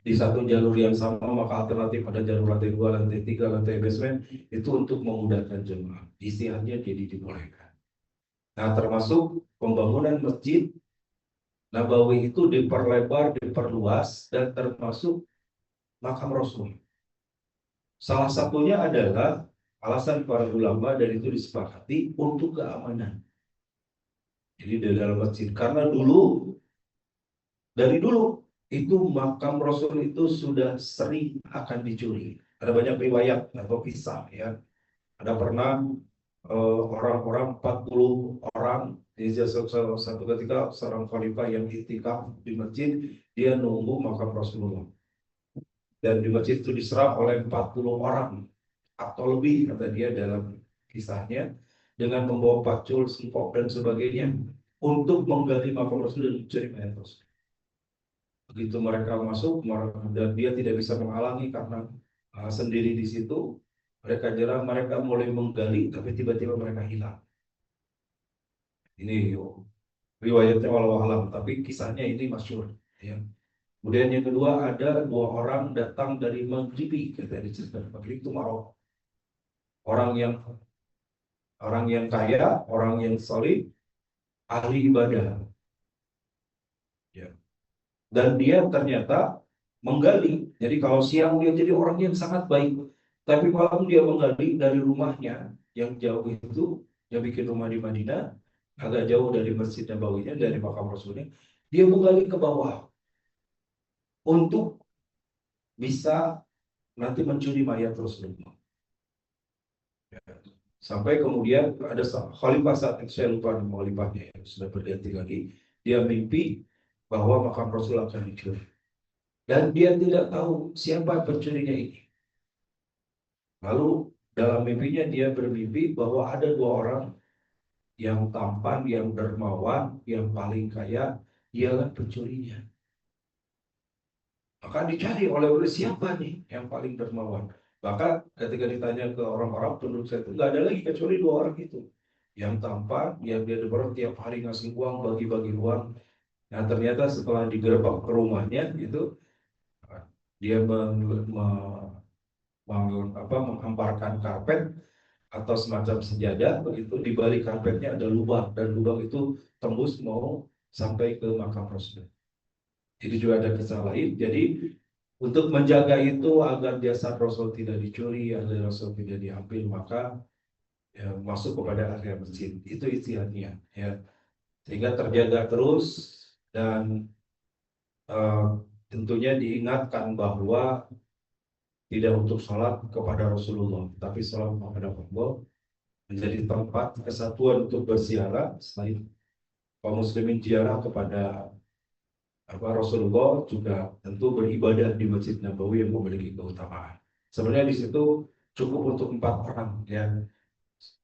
di satu jalur yang sama, maka alternatif ada jalur lantai 2, lantai 3, lantai basement itu untuk memudahkan jemaah. Istihadnya jadi dibolehkan. Nah, termasuk pembangunan masjid Nabawi itu diperlebar, diperluas, dan termasuk makam Rasul. Salah satunya adalah alasan para ulama dan itu disepakati untuk keamanan. Jadi di dalam masjid, karena dari dulu itu makam Rasul itu sudah sering akan dicuri. Ada banyak riwayat atau kisah ya. Ada pernah orang-orang 40 orang di satu ketika seorang khalifah yang iktikaf di masjid, dia nunggu makam Rasulullah. Dan di masjid itu diserang oleh 40 orang atau lebih kata dia dalam kisahnya dengan membawa pacul, sempok dan sebagainya untuk menggali makam Rasul dan mencari mayat Rasul. Begitu mereka masuk dan dia tidak bisa menghalangi karena sendiri di situ, mereka jerah, mereka mulai menggali tapi tiba-tiba mereka hilang. Ini riwayatnya walau alam, tapi kisahnya ini masyhur ya. Kemudian yang kedua ada 2 orang datang dari Maghribi, kata diceritakan. Maghrib itu Maroko. Orang yang kaya, orang yang solid, ahli ibadah. Ya. Dan dia ternyata menggali. Jadi kalau siang dia jadi orang yang sangat baik, tapi malam dia menggali dari rumahnya yang jauh itu dia bikin rumah di Madinah, agak jauh dari Masjid Nabawinya, dari makam Rasulnya. Dia menggali ke bawah untuk bisa nanti mencuri mayat Rasulullah. Ya. Sampai kemudian ada khalifah saat itu, saya lupa nama khalifahnya, ya, sudah berganti lagi. Dia mimpi bahwa makam Rasul akan dicuri. Dan dia tidak tahu siapa pencurinya ini. Lalu dalam mimpinya dia bermimpi bahwa ada dua orang yang tampan, yang dermawan, yang paling kaya, dialah pencurinya. Maka dicari oleh siapa nih yang paling dermawan. Maka ketika ditanya ke orang-orang penduduk saya itu nggak ada lagi kecuali dua orang itu. Yang tampan, yang dia dermawan tiap hari ngasih uang, bagi-bagi uang. Nah ternyata setelah digerebek ke rumahnya itu, dia menghamparkan karpet atau semacam sejadah, begitu di balik karpetnya ada lubang, dan lubang itu tembus mau sampai ke makam Rasul. Itu juga ada kisah lain. Jadi untuk menjaga itu agar jasad Rasul tidak dicuri, agar Rasul tidak diambil, maka ya, masuk kepada area masjid. Itu istilahnya, ya. Sehingga terjaga terus, dan tentunya diingatkan bahwa tidak untuk sholat kepada Rasulullah, tapi sholat kepada Allah, menjadi tempat kesatuan untuk berziarah. Selain kaum muslimin ziarah kepada Rasulullah, juga tentu beribadah di Masjid Nabawi yang memiliki keutamaan. Sebenarnya di situ cukup untuk 4 orang, ya.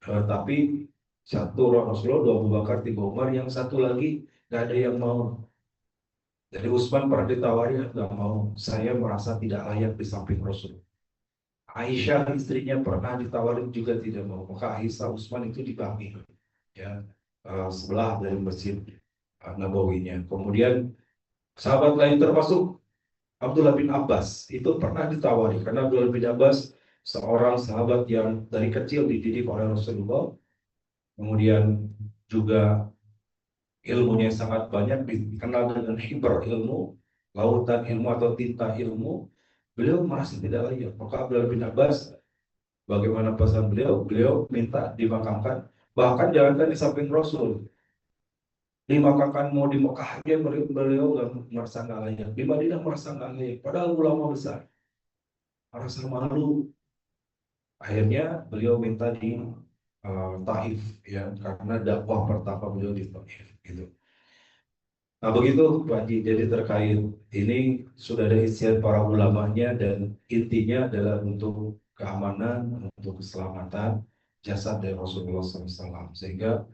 Tapi satu Rasulullah, 2 Abu Bakar, 3 Umar, yang satu lagi nggak ada yang mau. Jadi Utsman pernah ditawari, nggak mau, saya merasa tidak layak di samping Rasul. Aisyah istrinya pernah ditawarin juga tidak mau. Maka Aisyah Utsman itu dibagi, ya, sebelah dari Masjid Nabawinya. Kemudian sahabat lain termasuk Abdullah bin Abbas itu pernah ditawari, karena Abdullah bin Abbas seorang sahabat yang dari kecil dididik oleh Rasulullah, kemudian juga ilmunya sangat banyak, dikenal dengan hibr ilmu, lautan ilmu atau tinta ilmu. Beliau merasa tidak layak. Maka Abdullah bin Abbas, bagaimana pesan beliau, beliau minta dimakamkan, bahkan jangankan di samping Rasul, dimakamkan mau di Mekah aja beliau merasa nggak layak, di Madinah merasa nggak layak, padahal ulama besar, merasa malu. Akhirnya beliau minta di Taif, ya, karena dakwah pertama beliau di Taif, gitu. Nah begitu Pak Haji, jadi terkait ini sudah ada istiadat para ulamanya, dan intinya adalah untuk keamanan, untuk keselamatan jasad dari Rasulullah SAW, sehingga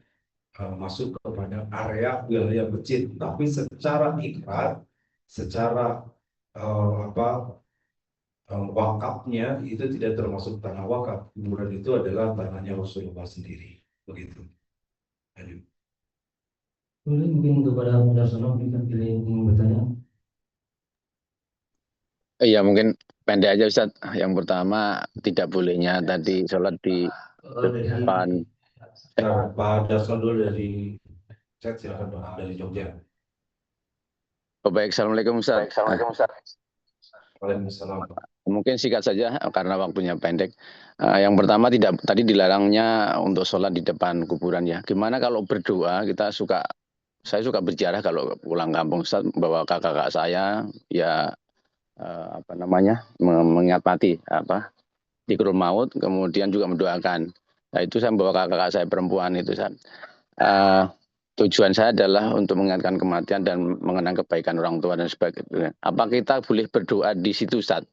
masuk kepada area wilayah masjid, tapi secara ikrar, secara wakafnya itu tidak termasuk tanah wakaf, kemudian itu adalah tanahnya Rasulullah sendiri, begitu. Aduh. Boleh mungkin kepada Darsono kita pilih yang bertanya. Iya, mungkin pendek aja Ustaz. Yang pertama, tidak bolehnya tadi sholat di depan. Pak Darson dulu dari chat, silakan Pak, dari Jogja. Oh, baik, Assalamualaikum Ustaz. Waalaikumsalam. Mungkin singkat saja karena waktunya pendek. Yang pertama, tidak tadi dilarangnya untuk sholat di depan kuburan, ya. Gimana kalau berdoa? Saya suka berziarah kalau pulang kampung Ustaz, bawa kakak saya, ya mengingat mati dzikrul maut, kemudian juga mendoakan. Nah itu saya membawa kakak saya perempuan itu. Tujuan saya adalah untuk mengingatkan kematian dan mengenang kebaikan orang tua dan sebagainya. Apa kita boleh berdoa di situ Ustaz?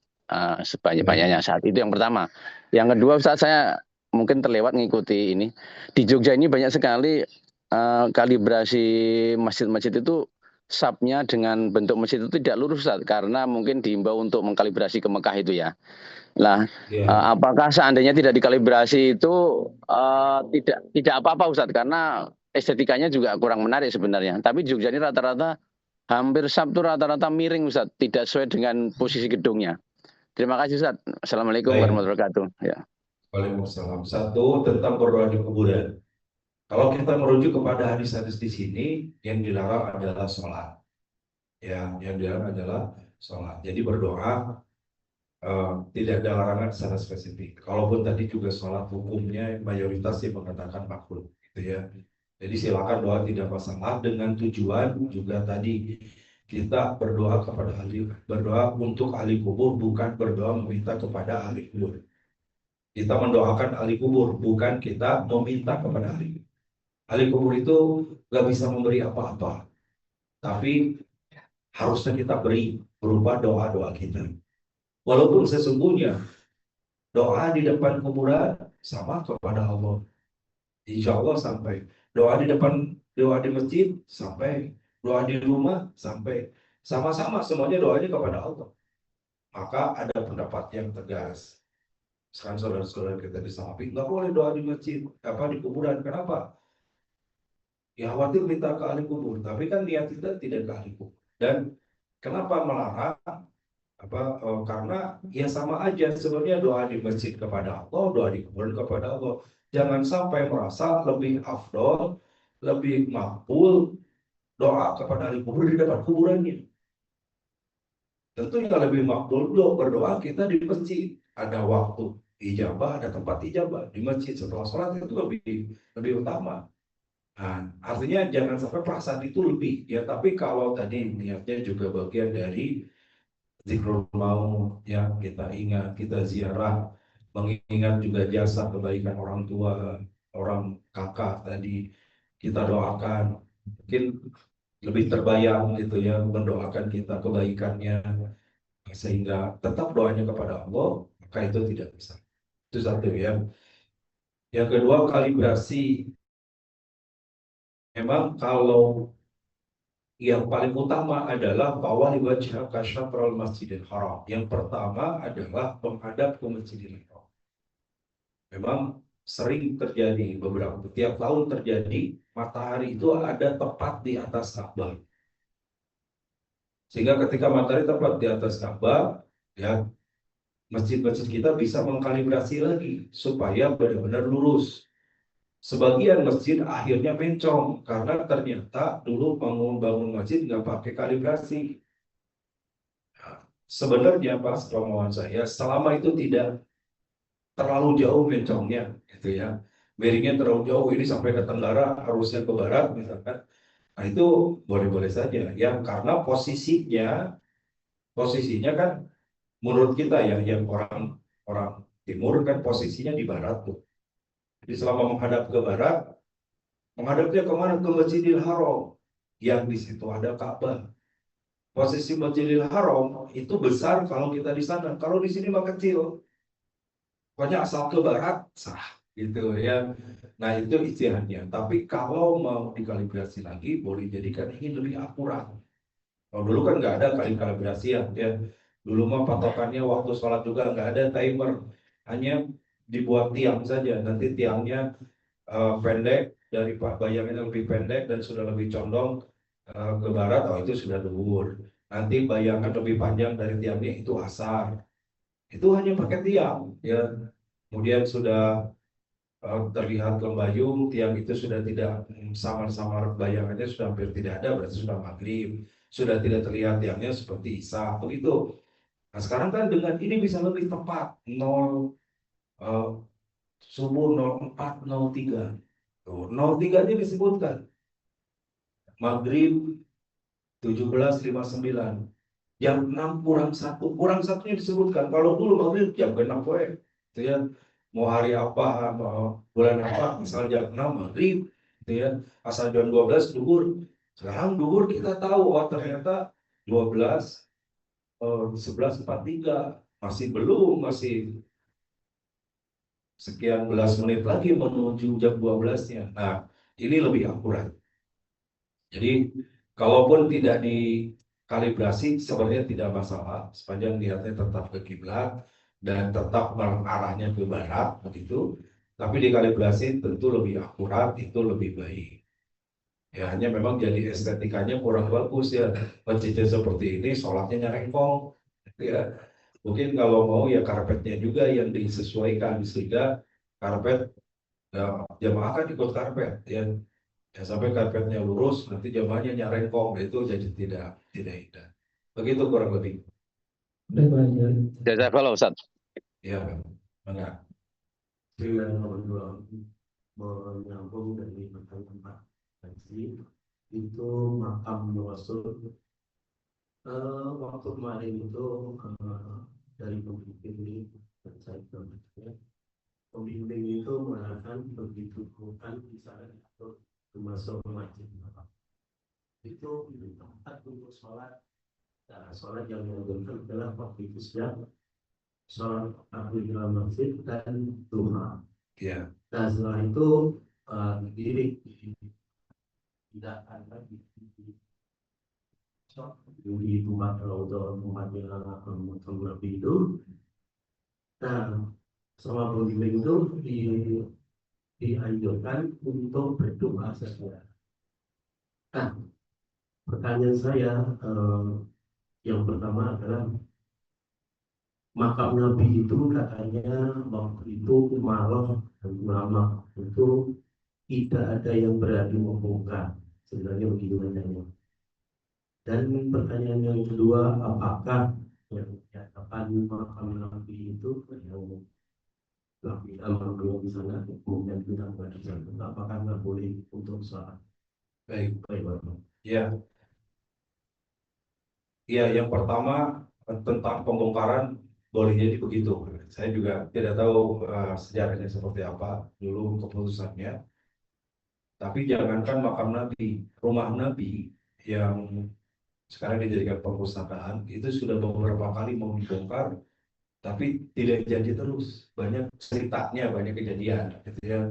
Sebanyak-banyaknya saat itu yang pertama. Yang kedua Ustaz, saya mungkin terlewat mengikuti ini. Di Jogja ini banyak sekali kalibrasi masjid-masjid itu sapnya dengan bentuk masjid itu tidak lurus Ustaz, karena mungkin diimbau untuk mengkalibrasi ke Mekah itu, ya. Nah, apakah seandainya tidak dikalibrasi itu tidak apa-apa Ustaz, karena estetikanya juga kurang menarik sebenarnya. Tapi Jogja ini rata-rata hampir sap itu rata-rata miring Ustaz, tidak sesuai dengan posisi gedungnya. Terima kasih Ustaz. Assalamualaikum warahmatullahi wabarakatuh. Ya. Waalaikumsalam. Satu, tentang berdoa di kuburan. Kalau kita merujuk kepada hadis-hadis di sini, yang dilarang adalah sholat. Ya, yang dilarang adalah sholat. Jadi berdoa tidak ada larangan secara spesifik. Kalaupun tadi juga sholat hukumnya mayoritas yang mengatakan makruh, gitu ya. Jadi silakan doa tidak masalah dengan tujuan juga tadi kita berdoa kepada berdoa untuk ahli kubur, bukan berdoa meminta kepada ahli kubur. Kita mendoakan ahli kubur, bukan kita meminta kepada ahli kubur. Ahli kubur itu nggak bisa memberi apa-apa, tapi harusnya kita beri berupa doa-doa kita. Walaupun sesungguhnya doa di depan kuburan sama kepada Allah. Insya Allah sampai. Doa di depan, doa di masjid sampai. Doa di rumah sampai. Sama-sama semuanya doanya kepada Allah. Maka ada pendapat yang tegas. Sekarang saudara-saudara kita di Salafi, nggak boleh doa di masjid, di kuburan. Kenapa? Ya khawatir minta ke ahli kubur. Tapi kan niat kita tidak ke ahli kubur. Dan kenapa melarang? Karena ya sama aja sebenarnya doa di masjid kepada Allah, doa di kuburan kepada Allah. Jangan sampai merasa lebih afdol, lebih makbul doa kepada ahli kubur di depan kuburannya. Tentunya lebih makbul berdoa kita di masjid. Ada waktu ijabah, ada tempat ijabah di masjid setelah sholat itu lebih utama. Nah, artinya jangan sampai perasaan itu lebih ya. Tapi kalau tadi niatnya juga bagian dari zikrul maut yang kita ingat, kita ziarah, mengingat juga jasa kebaikan orang tua, orang kakak tadi kita doakan, mungkin lebih terbayang gitu ya, mendoakan kita kebaikannya sehingga tetap doanya kepada Allah, maka itu tidak bisa. Itu satu ya. Yang kedua, kalibrasi. Memang kalau yang paling utama adalah bahwa wajah kasyafral masjidil haram. Yang pertama adalah menghadap ke masjidil haram. Memang sering terjadi tiap tahun terjadi matahari itu ada tepat di atas Ka'bah. Sehingga ketika matahari tepat di atas Ka'bah, ya masjid-masjid kita bisa mengkalibrasi lagi supaya benar-benar lurus. Sebagian masjid akhirnya mencong karena ternyata dulu bangun masjid nggak pakai kalibrasi. Sebenarnya Pak, pemahaman saya selama itu tidak terlalu jauh mencongnya, gitu ya. Miringnya terlalu jauh, ini sampai ke tenggara, harusnya ke barat, misalkan. Nah itu boleh-boleh saja, ya karena posisinya kan menurut kita ya, yang orang timur kan posisinya di barat tuh. Jadi selama menghadap ke barat, menghadapnya kemana? Ke Masjidil Haram, yang di situ ada Ka'bah. Posisi Masjidil Haram itu besar kalau kita di sana, kalau di sini mah kecil. Pokoknya asal ke barat sah gitu ya. Nah itu ijtihadnya. Tapi kalau mau dikalibrasi lagi, boleh jadikan ini lebih akurat. Kalau dulu kan nggak ada kalibrasi ya. Dulu mah patokannya waktu sholat juga nggak ada timer, hanya dibuat tiang saja. Nanti tiangnya pendek dari bayangannya lebih pendek dan sudah lebih condong ke barat, itu sudah duhur. Nanti bayangan lebih panjang dari tiangnya itu asar. Itu hanya pakai tiang ya. Kemudian sudah terlihat lembayung, tiang itu sudah tidak samar-samar, bayangannya sudah hampir tidak ada, berarti sudah maghrib. Sudah tidak terlihat tiangnya seperti isya begitu. Nah sekarang kan dengan ini bisa lebih tepat, 0 subuh 04.03. Tuh, 03 aja disebutkan. Maghrib 17.59. Jam 6 kurang 1. Kurang satunya disebutkan. Kalau dulu maghrib jam 6 poe. Itu ya. Mau hari apa, mau bulan apa, misal jam 6 maghrib. Itu ya. Asal jam 12 duhur. Sekarang duhur kita tahu, ternyata 12, 11.43. Masih sekian belas menit lagi menuju jam 12-nya. Nah, ini lebih akurat. Jadi, kalaupun tidak dikalibrasi, sebenarnya tidak masalah. Sepanjang niatnya tetap ke kiblat dan tetap arahnya ke barat, begitu. Tapi dikalibrasi tentu lebih akurat, itu lebih baik. Ya, hanya memang jadi estetikanya kurang bagus ya. Masjidnya seperti ini, sholatnya nyarengkong. Ya, mungkin kalau mau ya karpetnya juga yang disesuaikan sehingga karpet jamaah kan ikut karpet ya. Ya sampai karpetnya lurus, nanti jamaahnya nyarengkong, itu jadi tidak indah. Begitu kurang lebih. Udah Pak Jari. Jazakallah Ustaz. Ya, enggak. Dengan menyambung dari tempat haji itu makam Rasul. Waktu kemarin itu dari pembimbing dan saya juga pembimbing itu mengatakan begitu bukan bisa masuk masjid itu tempat untuk sholat. Nah, sholat yang dilakukan adalah waktu itu siang sholat dalam masjid dan duha. Ya, Nah setelah itu diri tidak ada di tempat untuk umat lebih itu. Nah sama pembimbing itu dianjurkan untuk berdoa saja. Nah pertanyaan saya yang pertama adalah makam Nabi itu katanya waktu itu malam dan ulama itu tidak ada yang berani membongkar. Sebenarnya begitu katanya. Dan pertanyaan yang kedua, apakah yang dikatakan makam Nabi itu yang Nabi Alhamdulillah di sana kemudian kita berada di sana, apakah nggak boleh untuk sholat? baik. Baik, Bapak. Ya, ya, yang pertama tentang pembongkaran boleh jadi begitu. Saya juga tidak tahu sejarahnya seperti apa dulu keputusannya. Tapi jangankan makam Nabi, rumah Nabi yang sekarang dijadikan perpustakaan itu sudah beberapa kali mau dibongkar, tapi tidak jadi terus. Banyak ceritanya, banyak kejadian, gitu ya.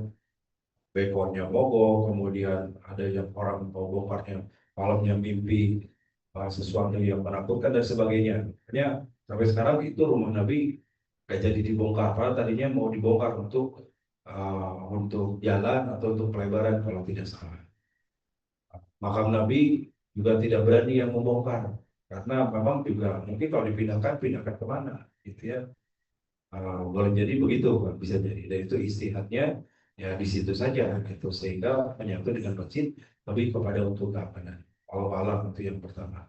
Bekornya mogok, kemudian ada yang orang mau bongkarnya malamnya mimpi sesuatu yang menakutkan dan sebagainya. Makanya sampai sekarang itu rumah Nabi gak jadi dibongkar. Karena tadinya mau dibongkar untuk jalan atau untuk pelebaran kalau tidak salah. Makam Nabi juga tidak berani yang membongkar karena memang juga mungkin kalau pindahkan kemana, gitu ya. Boleh jadi begitu, bisa jadi. Dan itu istihadnya ya di situ saja, gitu. Sehingga menyangkut dengan masjid lebih kepada untuk keamanan. Allah alam itu yang pertama.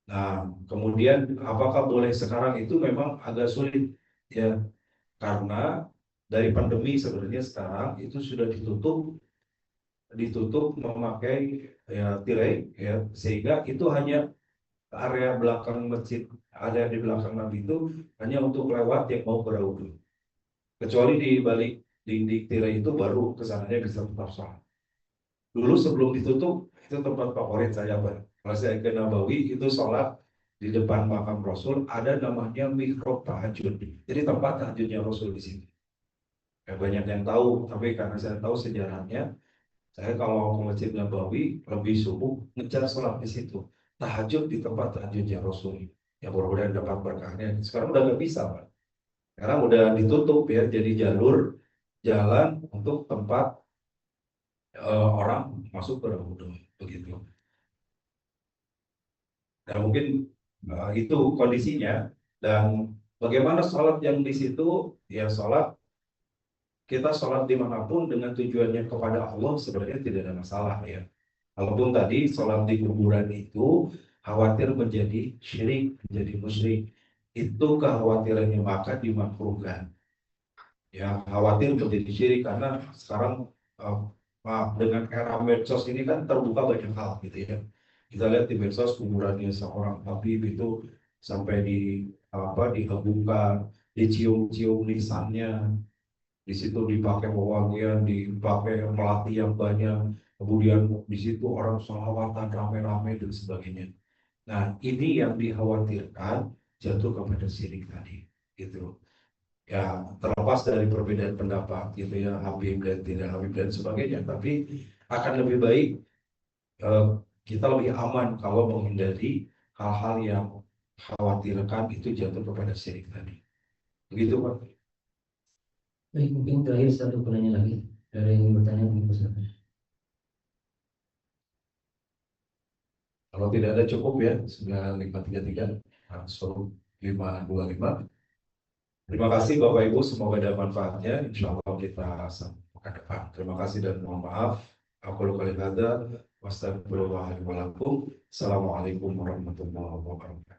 Nah, kemudian apakah boleh sekarang itu memang agak sulit ya karena dari pandemi sebenarnya sekarang itu sudah ditutup memakai ya tirai ya sehingga itu hanya area belakang masjid, area di belakang Nabi itu hanya untuk lewat yang mau berwudu. Kecuali di balik dinding tirai itu baru kesananya bisa tetap sholat. Dulu sebelum ditutup itu tempat favorit saya, Pak. Kalau saya ke Nabawi itu sholat di depan makam Rasul ada namanya mihrab tahajud. Jadi tempat tahajudnya Rasul di sini. Ya, banyak yang tahu, tapi karena saya tahu sejarahnya, saya kalau ke Masjid Nabawi lebih subuh ngejar sholat di situ. Tahajud di tempat tahajudnya Rasul. Ya mudah-mudahan dapat berkahnya. Sekarang udah nggak bisa, Pak. Sekarang udah ditutup ya, jadi jalur jalan untuk tempat orang masuk ke wudhu begitu. Dan mungkin itu kondisinya. Dan bagaimana sholat yang di situ? Ya sholat kita sholat dimanapun dengan tujuannya kepada Allah sebenarnya tidak ada masalah ya. Walaupun tadi sholat di kuburan itu khawatir menjadi syirik, menjadi musyrik, itu kekhawatirannya maka dimakruhkan. Ya khawatir menjadi syirik karena sekarang dengan era medsos ini kan terbuka banyak hal gitu ya. Kita lihat di medsos kuburannya seorang habib itu sampai dihubungkan, dicium-cium lisannya, di situ dipakai wewangian, dipakai melati yang banyak, kemudian di situ orang sholawatan rame-rame dan sebagainya. Nah ini yang dikhawatirkan jatuh kepada syirik tadi, gitu. Ya terlepas dari perbedaan pendapat, gitu ya, Habib dan tidak Habib dan sebagainya, tapi akan lebih baik kita lebih aman kalau menghindari hal-hal yang khawatirkan itu jatuh kepada syirik tadi. Begitu, Pak. Baik, mungkin terakhir satu penanya lagi dari yang bertanya mungkin silakan. Kalau tidak ada cukup ya 9533 525. Terima kasih Bapak Ibu, semoga ada manfaatnya. Insya Allah kita sambung ke depan. Terima kasih dan mohon maaf. Aku luka hadza wastagfirullahaladzim. Assalamualaikum warahmatullahi wabarakatuh.